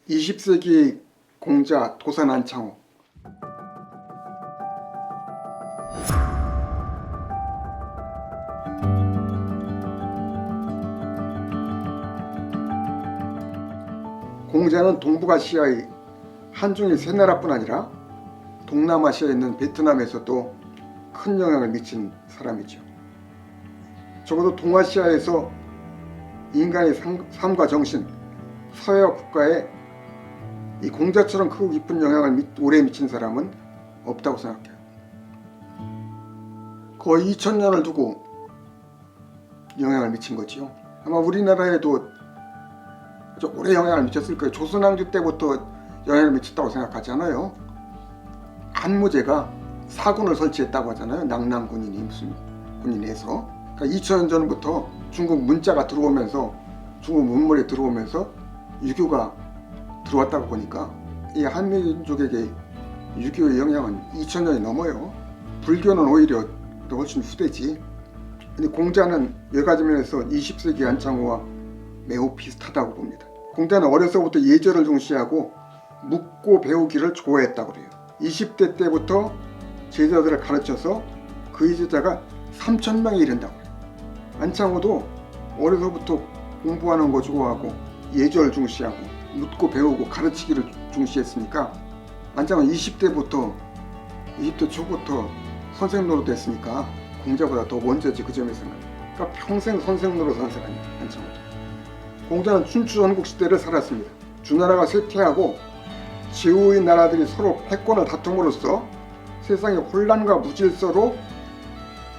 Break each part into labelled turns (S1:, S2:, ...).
S1: 20세기 공자 도산 안창호. 공자는 동북아시아의 한중일 세 나라뿐 아니라 동남아시아에 있는 베트남에서도 큰 영향을 미친 사람이죠. 적어도 동아시아에서 인간의 삶과 정신, 사회와 국가에 이 공자처럼 크고 깊은 영향을 오래 미친 사람은 없다고 생각해요. 거의 2000년을 두고 영향을 미친 거지요. 아마 우리나라에도 오래 영향을 미쳤을 거예요. 조선왕조 때부터 영향을 미쳤다고 생각하잖아요. 안무제가 사군을 설치했다고 하잖아요. 낙랑군인이 무슨 군인에서. 그러니까 2000년 전부터 중국 문자가 들어오면서, 중국 문물이 들어오면서 유교가 들어왔다고 보니까 이 한민족에게 유교의 영향은 2000년이 넘어요. 불교는 오히려 더 훨씬 후대지. 근데 공자는 여러 가지 면에서 20세기 안창호와 매우 비슷하다고 봅니다. 공자는 어려서부터 예절을 중시하고 묻고 배우기를 좋아했다고 그래요. 20대 때부터 제자들을 가르쳐서 그의 제자가 3000명에 이른다고 해요. 안창호도 어려서부터 공부하는 거 좋아하고 예절 중시하고 묻고 배우고 가르치기를 중시했으니까 안창호는 20대 초부터 선생 노릇 했으니까 공자보다 더 먼저지. 그 점에서는. 그러니까 평생 선생 노릇 한 사람이에요. 안창호도. 공자는 춘추 전국 시대를 살았습니다. 주나라가 쇠퇴하고 제후의 나라들이 서로 패권을 다툼으로써 세상의 혼란과 무질서로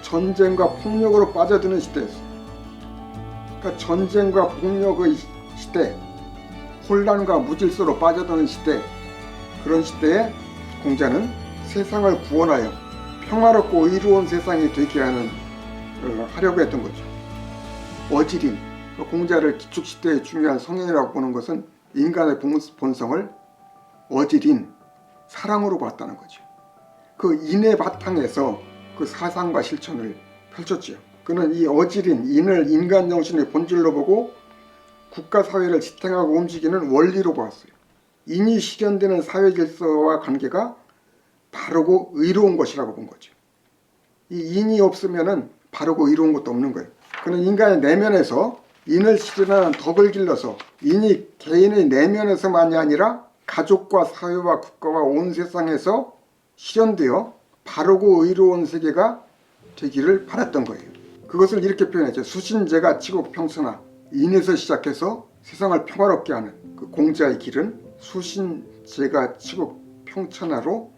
S1: 전쟁과 폭력으로 빠져드는 시대였어요. 그러니까 전쟁과 폭력의 시대, 혼란과 무질서로 빠져드는 시대, 그런 시대에 공자는 세상을 구원하여 평화롭고 의로운 세상이 되게 하려고 했던 거죠. 어지린, 공자를 기축시대의 중요한 성향이라고 보는 것은 인간의 본성을 어지린 사랑으로 봤다는 거죠. 그 인의 바탕에서 그 사상과 실천을 펼쳤죠. 그는 이 어지린 인을 인간 정신의 본질로 보고 국가 사회를 지탱하고 움직이는 원리로 보았어요. 인이 실현되는 사회 질서와 관계가 바르고 의로운 것이라고 본 거죠. 이 인이 없으면은 바르고 의로운 것도 없는 거예요. 그는 인간의 내면에서 인을 실현하는 덕을 길러서 인이 개인의 내면에서만이 아니라 가족과 사회와 국가와 온 세상에서 실현되어 바르고 의로운 세계가 되기를 바랐던 거예요. 그것을 이렇게 표현했죠. 수신제가 치국평천하. 인에서 시작해서 세상을 평화롭게 하는 그 공자의 길은 수신제가 치국평천하로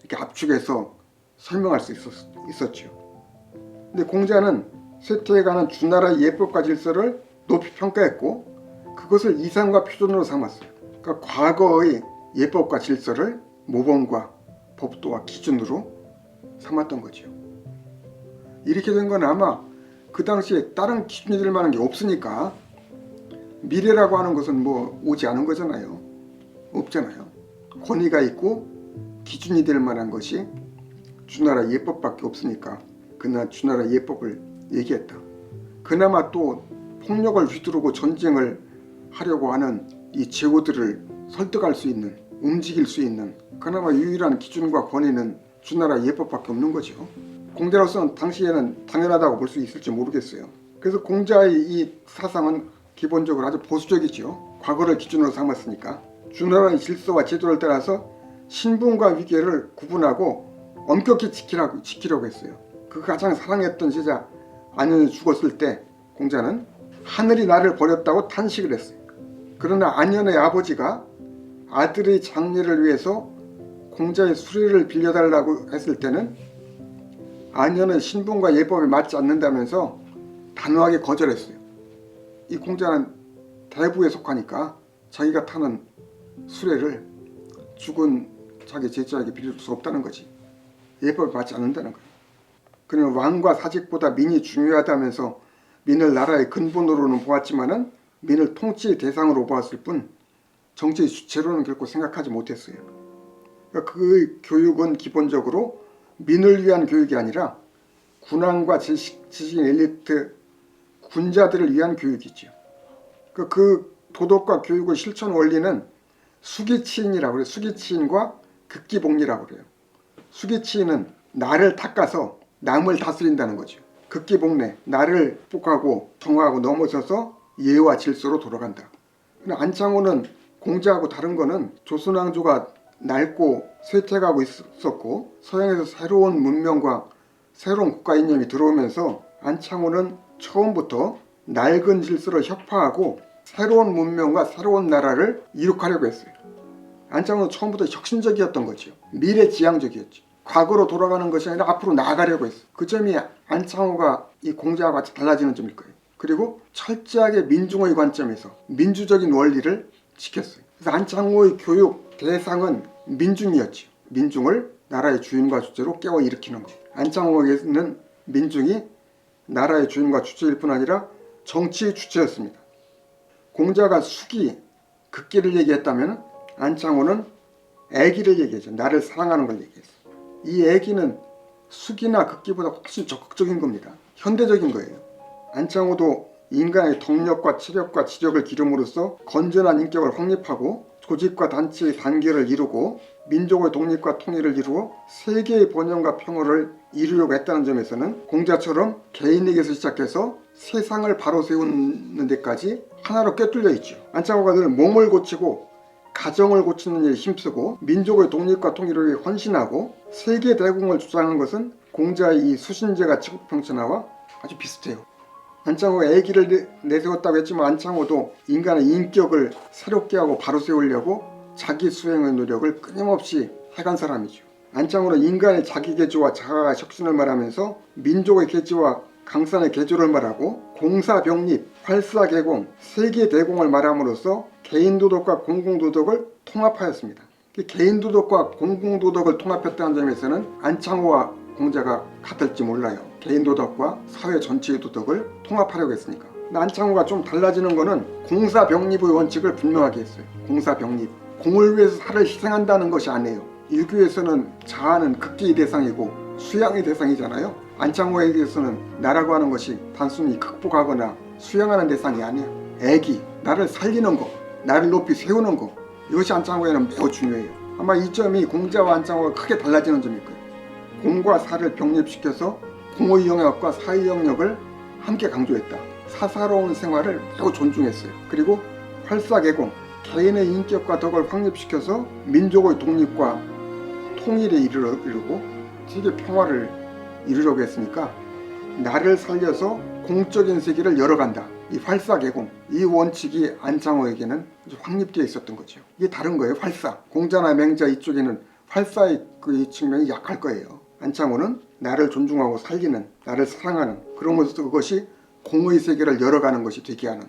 S1: 이렇게 압축해서 설명할 수 있었죠. 근데 공자는 쇠퇴해가는 주나라의 예법과 질서를 높이 평가했고 그것을 이상과 표준으로 삼았어요. 그러니까 과거의 예법과 질서를 모범과 법도와 기준으로 삼았던 거죠. 이렇게 된 건 아마 그 당시에 다른 기준이 될 만한 게 없으니까 미래라고 하는 것은 뭐 오지 않은 거잖아요. 없잖아요. 권위가 있고 기준이 될 만한 것이 주나라 예법밖에 없으니까 그날 주나라 예법을 얘기했다. 그나마 또 폭력을 휘두르고 전쟁을 하려고 하는 이 제후들을 설득할 수 있는, 움직일 수 있는 그나마 유일한 기준과 권위는 주나라 예법밖에 없는 거죠. 공자로서는 당시에는 당연하다고 볼 수 있을지 모르겠어요. 그래서 공자의 이 사상은 기본적으로 아주 보수적이죠. 과거를 기준으로 삼았으니까. 주나라의 질서와 제도를 따라서 신분과 위계를 구분하고 엄격히 지키려고 했어요. 그 가장 사랑했던 제자 안현이 죽었을 때 공자는 하늘이 나를 버렸다고 탄식을 했어요. 그러나 안현의 아버지가 아들의 장례를 위해서 공자의 수레를 빌려달라고 했을 때는 안현의 신분과 예법에 맞지 않는다면서 단호하게 거절했어요. 이 공자는 대부에 속하니까 자기가 타는 수레를 죽은 자기 제자에게 빌릴 수 없다는 거지. 예법에 맞지 않는다는 거예요. 그는 왕과 사직보다 민이 중요하다면서 민을 나라의 근본으로는 보았지만은 민을 통치의 대상으로 보았을 뿐 정치의 주체로는 결코 생각하지 못했어요. 그러니까 그 교육은 기본적으로 민을 위한 교육이 아니라 군왕과 지식인 엘리트 군자들을 위한 교육이죠. 그 도덕과 교육의 실천 원리는 수기치인이라고 그래요. 수기치인과 극기복리라고 그래요. 수기치인은 나를 닦아서 남을 다스린다는 거죠. 극기복례, 나를 복하고 정화하고 넘어서서 예와 질서로 돌아간다. 안창호는 공자하고 다른 거는 조선왕조가 낡고 쇠퇴하고 있었고 서양에서 새로운 문명과 새로운 국가 이념이 들어오면서 안창호는 처음부터 낡은 질서를 혁파하고 새로운 문명과 새로운 나라를 이룩하려고 했어요. 안창호는 처음부터 혁신적이었던 거죠. 미래지향적이었죠. 과거로 돌아가는 것이 아니라 앞으로 나아가려고 했어요. 그 점이 안창호가 이 공자와 같이 달라지는 점일 거예요. 그리고 철저하게 민중의 관점에서 민주적인 원리를 지켰어요. 그래서 안창호의 교육 대상은 민중이었죠. 민중을 나라의 주인과 주체로 깨워 일으키는 것. 안창호에게는 민중이 나라의 주인과 주체일 뿐 아니라 정치의 주체였습니다. 공자가 수기, 극기를 얘기했다면 안창호는 애기를 얘기했죠. 나를 사랑하는 걸 얘기했어요. 이 애기는 수기나 극기보다 훨씬 적극적인 겁니다. 현대적인 거예요. 안창호도 인간의 덕력과 체력과 지력을 기름으로써 건전한 인격을 확립하고 조직과 단체의 단계를 이루고 민족의 독립과 통일을 이루어 세계의 번영과 평화를 이루려고 했다는 점에서는 공자처럼 개인에게서 시작해서 세상을 바로 세우는 데까지 하나로 꿰뚫려 있죠. 안창호가 늘 몸을 고치고 가정을 고치는 일에 힘쓰고 민족의 독립과 통일을 위해 헌신하고 세계 대공을 주장하는 것은 공자의 이 수신제가 치국평천하와 아주 비슷해요. 안창호가 애기를 내세웠다고 했지만 안창호도 인간의 인격을 새롭게 하고 바로 세우려고 자기 수행의 노력을 끊임없이 해간 사람이죠. 안창호는 인간의 자기 개조와 자아 혁신을 말하면서 민족의 개조와 강산의 개조를 말하고 공사병립, 활사개공, 세계대공을 말함으로써 개인도덕과 공공도덕을 통합하였습니다. 개인도덕과 공공도덕을 통합했다는 점에서는 안창호와 공자가 같을지 몰라요. 개인도덕과 사회 전체의 도덕을 통합하려고 했으니까. 근데 안창호가 좀 달라지는 거는 공사병립의 원칙을 분명하게 했어요. 공사병립. 공을 위해서 살을 희생한다는 것이 아니에요. 일규에서는 자아는 극기의 대상이고 수양의 대상이잖아요. 안창호에게서는 나라고 하는 것이 단순히 극복하거나 수양하는 대상이 아니야. 애기, 나를 살리는 거, 나를 높이 세우는 거, 이것이 안창호에는 매우 중요해요. 아마 이 점이 공자와 안창호가 크게 달라지는 점일 거예요. 공과 사를 병립시켜서 공의 영역과 사의 영역을 함께 강조했다. 사사로운 생활을 매우 존중했어요. 그리고 활사개공, 개인의 인격과 덕을 확립시켜서 민족의 독립과 통일에 이르고 세계 평화를 이루려고 했으니까 나를 살려서 공적인 세계를 열어간다. 이 활사개공, 이 원칙이 안창호에게는 아주 확립되어 있었던 거죠. 이게 다른 거예요. 활사, 공자나 맹자 이쪽에는 활사의 그 측면이 약할 거예요. 안창호는 나를 존중하고 살리는, 나를 사랑하는, 그러면서 그것이 공의 세계를 열어가는 것이 되게 하는.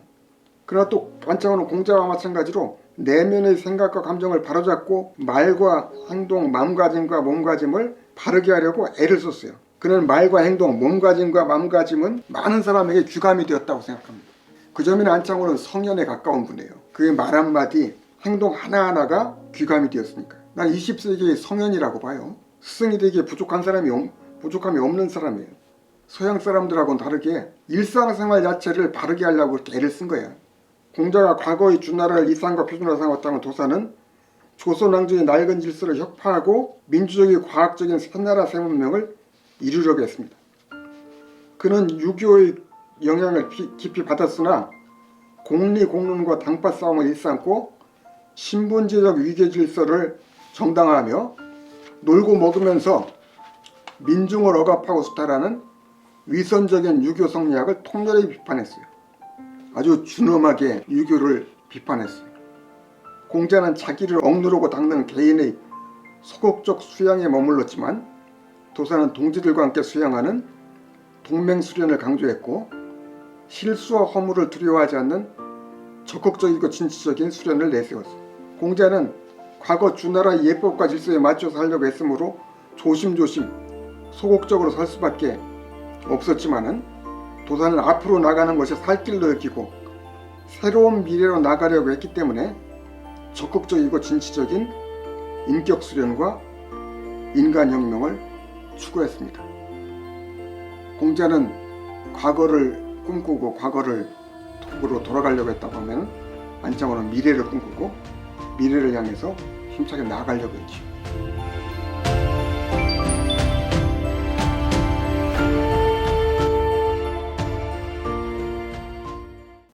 S1: 그러나 또 안창호는 공자와 마찬가지로 내면의 생각과 감정을 바로잡고 말과 행동, 마음가짐과 몸가짐을 바르게 하려고 애를 썼어요. 그는 말과 행동, 몸가짐과 마음가짐은 많은 사람에게 귀감이 되었다고 생각합니다. 그 점에는 안창호는 성현에 가까운 분이에요. 그의 말 한마디, 행동 하나하나가 귀감이 되었으니까. 난 20세기의 성현이라고 봐요. 스승이 되기에 부족함이 없는 사람이에요. 서양 사람들하고는 다르게 일상생활 자체를 바르게 하려고 이렇게 애를 쓴 거야. 공자가 과거의 주나라를 이상과 표준화로 삼았다는 도사는 조선왕조의 낡은 질서를 혁파하고 민주적이고 과학적인 새나라 새문명을 이루려고 했습니다. 그는 유교의 영향을 깊이 받았으나 공리공론과 당파 싸움을 일삼고 신분제적 위계 질서를 정당화하며 놀고 먹으면서 민중을 억압하고 수탈하는 위선적인 유교 성리학을 통렬히 비판했어요. 아주 준엄하게 유교를 비판했어요. 공자는 자기를 억누르고 닦는 개인의 소극적 수양에 머물렀지만 도사는 동지들과 함께 수양하는 동맹수련을 강조했고 실수와 허물을 두려워하지 않는 적극적이고 진취적인 수련을 내세웠어요. 공자는 과거 주나라의 예법과 질서에 맞춰서 하려고 했으므로 조심조심 소극적으로 설 수밖에 없었지만은 도사는 앞으로 나가는 것이 살 길로 여기고 새로운 미래로 나가려고 했기 때문에 적극적이고 진취적인 인격 수련과 인간혁명을 추구했습니다. 공자는 과거를 꿈꾸고 과거를 도구로 돌아가려고 했다고 하면 안창호는 미래를 꿈꾸고 미래를 향해서 힘차게 나아가려고 했죠.